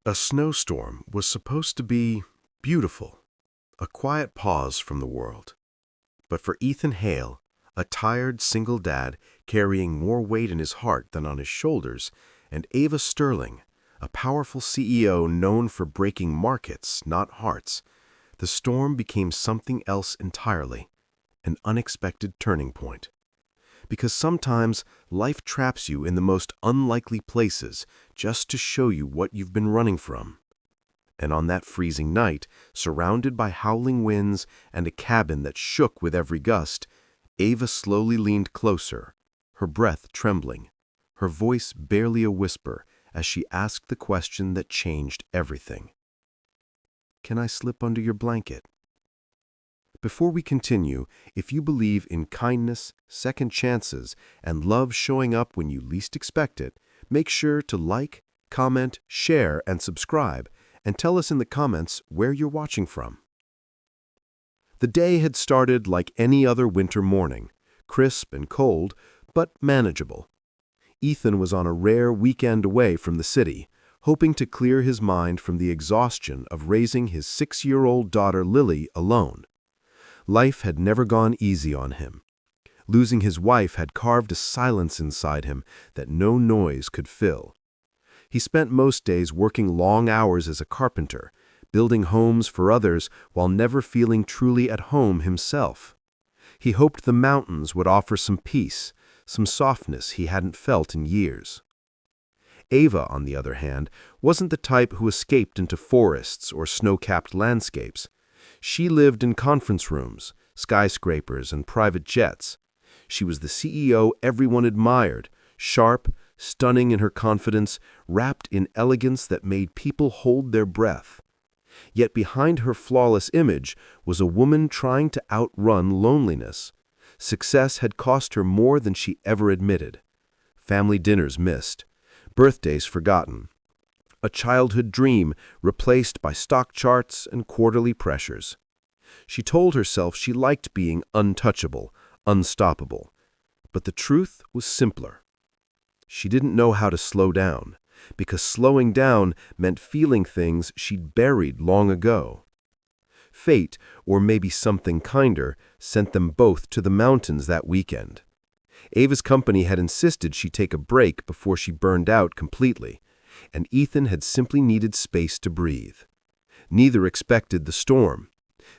A snowstorm was supposed to be beautiful, a quiet pause from the world. But for Ethan Hale, a tired single dad carrying more weight in his heart than on his shoulders, and Ava Sterling, a powerful CEO known for breaking markets, not hearts, the storm became something else entirely, an unexpected turning point. Because sometimes life traps you in the most unlikely places just to show you what you've been running from. And on that freezing night, surrounded by howling winds and a cabin that shook with every gust, Ava slowly leaned closer, her breath trembling, her voice barely a whisper as she asked the question that changed everything. "Can I slip under your blanket?" Before we continue, if you believe in kindness, second chances, and love showing up when you least expect it, make sure to like, comment, share, and subscribe, and tell us in the comments where you're watching from. The day had started like any other winter morning, crisp and cold, but manageable. Ethan was on a rare weekend away from the city, hoping to clear his mind from the exhaustion of raising his 6-year-old daughter Lily alone. Life had never gone easy on him. Losing his wife had carved a silence inside him that no noise could fill. He spent most days working long hours as a carpenter, building homes for others while never feeling truly at home himself. He hoped the mountains would offer some peace, some softness he hadn't felt in years. Ava, on the other hand, wasn't the type who escaped into forests or snow-capped landscapes. She lived in conference rooms, skyscrapers, and private jets. She was the CEO everyone admired, sharp, stunning in her confidence, wrapped in elegance that made people hold their breath. Yet behind her flawless image was a woman trying to outrun loneliness. Success had cost her more than she ever admitted. Family dinners missed, birthdays forgotten. A childhood dream replaced by stock charts and quarterly pressures. She told herself she liked being untouchable, unstoppable. But the truth was simpler. She didn't know how to slow down, because slowing down meant feeling things she'd buried long ago. Fate, or maybe something kinder, sent them both to the mountains that weekend. Ava's company had insisted she take a break before she burned out completely, and Ethan had simply needed space to breathe. Neither expected the storm.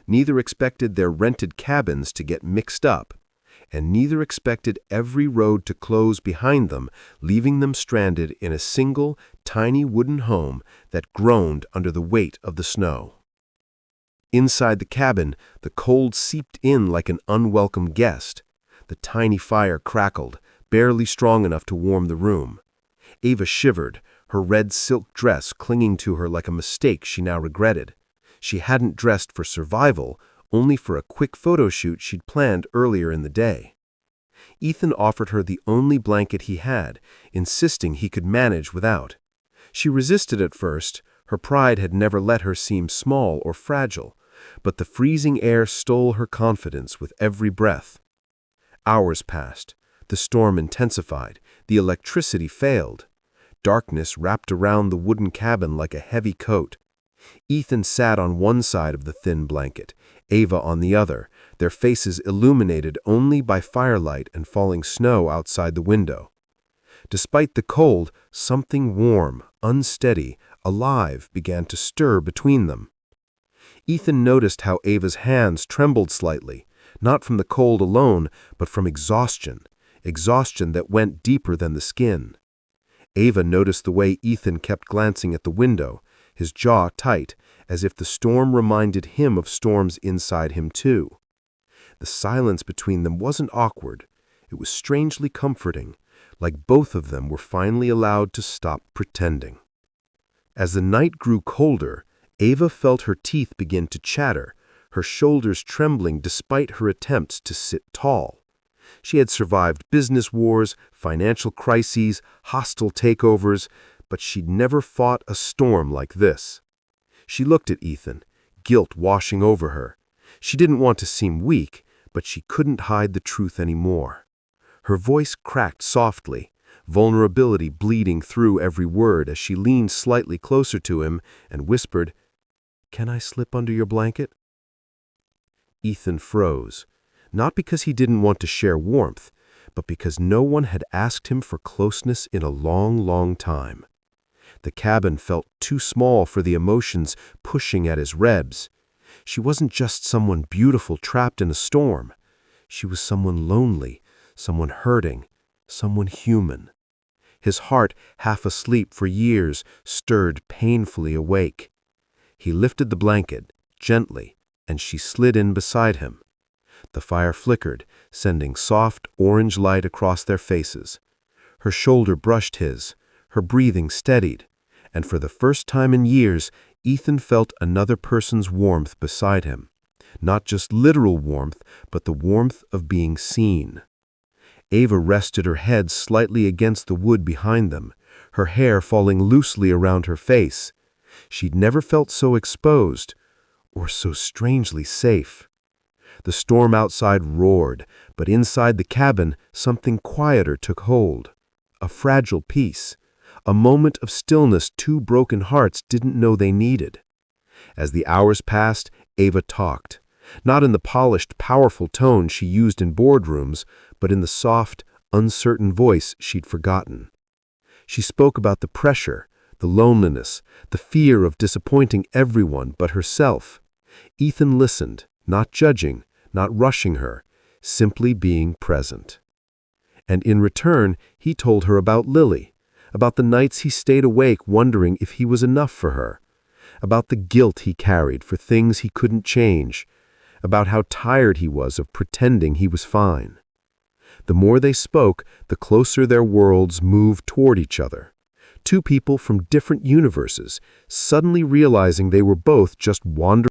Neither expected their rented cabins to get mixed up. And neither expected every road to close behind them, leaving them stranded in a single, tiny wooden home that groaned under the weight of the snow. Inside the cabin, the cold seeped in like an unwelcome guest. The tiny fire crackled, barely strong enough to warm the room. Ava shivered, her red silk dress clinging to her like a mistake she now regretted. She hadn't dressed for survival, only for a quick photo shoot she'd planned earlier in the day. Ethan offered her the only blanket he had, insisting he could manage without. She resisted at first. Her pride had never let her seem small or fragile, but the freezing air stole her confidence with every breath. Hours passed. The storm intensified. The electricity failed. Darkness wrapped around the wooden cabin like a heavy coat. Ethan sat on one side of the thin blanket, Ava on the other, their faces illuminated only by firelight and falling snow outside the window. Despite the cold, something warm, unsteady, alive began to stir between them. Ethan noticed how Ava's hands trembled slightly, not from the cold alone, but from exhaustion that went deeper than the skin. Ava noticed the way Ethan kept glancing at the window, his jaw tight, as if the storm reminded him of storms inside him too. The silence between them wasn't awkward. It was strangely comforting, like both of them were finally allowed to stop pretending. As the night grew colder, Ava felt her teeth begin to chatter, her shoulders trembling despite her attempts to sit tall. She had survived business wars, financial crises, hostile takeovers, but she'd never fought a storm like this. She looked at Ethan, guilt washing over her. She didn't want to seem weak, but she couldn't hide the truth anymore. Her voice cracked softly, vulnerability bleeding through every word as she leaned slightly closer to him and whispered, "Can I slip under your blanket?" Ethan froze, not because he didn't want to share warmth, but because no one had asked him for closeness in a long, long time. The cabin felt too small for the emotions pushing at his ribs. She wasn't just someone beautiful trapped in a storm. She was someone lonely, someone hurting, someone human. His heart, half asleep for years, stirred painfully awake. He lifted the blanket, gently, and she slid in beside him. The fire flickered, sending soft orange light across their faces. Her shoulder brushed his, her breathing steadied, and for the first time in years, Ethan felt another person's warmth beside him. Not just literal warmth, but the warmth of being seen. Ava rested her head slightly against the wood behind them, her hair falling loosely around her face. She'd never felt so exposed, or so strangely safe. The storm outside roared, but inside the cabin, something quieter took hold. A fragile peace, a moment of stillness two broken hearts didn't know they needed. As the hours passed, Ava talked, not in the polished, powerful tone she used in boardrooms, but in the soft, uncertain voice she'd forgotten. She spoke about the pressure, the loneliness, the fear of disappointing everyone but herself. Ethan listened, not judging, not rushing her, simply being present. And in return, he told her about Lily, about the nights he stayed awake wondering if he was enough for her, about the guilt he carried for things he couldn't change, about how tired he was of pretending he was fine. The more they spoke, the closer their worlds moved toward each other. Two people from different universes, suddenly realizing they were both just wandering